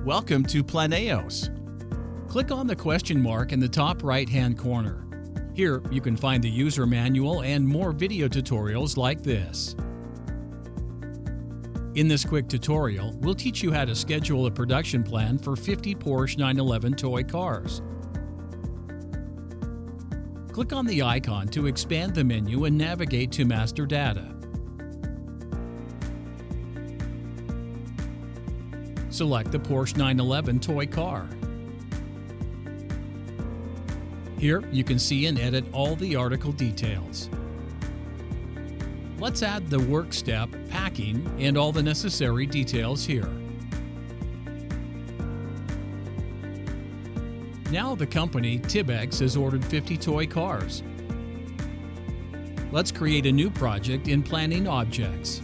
Welcome to Planeus. Click on the question mark in the top right-hand corner. Here you can find the user manual and more video tutorials like this. In this quick tutorial, we'll teach you how to schedule a production plan for 50 Porsche 911 toy cars. Click on the icon to expand the menu and navigate to Master Data. Select the Porsche 911 toy car. Here you can see and edit all the article details. Let's add the work step, packing, and all the necessary details here. Now the company, Tibex, has ordered 50 toy cars. Let's create a new project in Planning Objects.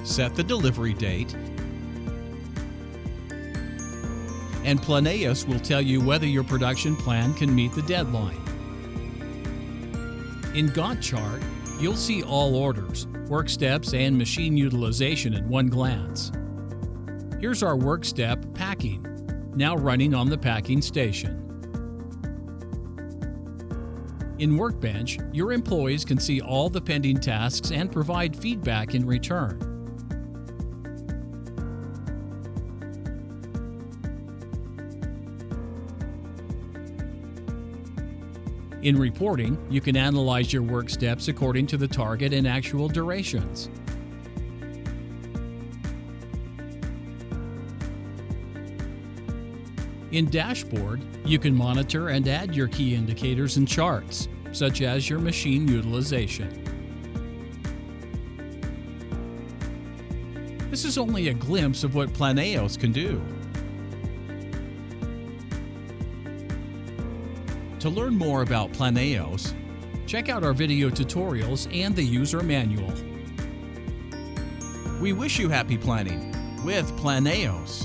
Set the delivery date, and Planeus will tell you whether your production plan can meet the deadline. In Godchart, you'll see all orders, work steps, and machine utilization at one glance. Here's our work step, packing, now running on the packing station. In Workbench, your employees can see all the pending tasks and provide feedback in return. In Reporting, you can analyze your work steps according to the target and actual durations. In Dashboard, you can monitor and add your key indicators and charts, such as your machine utilization. This is only a glimpse of what Planeus can do. To learn more about Planeus, check out our video tutorials and the user manual. We wish you happy planning with Planeus.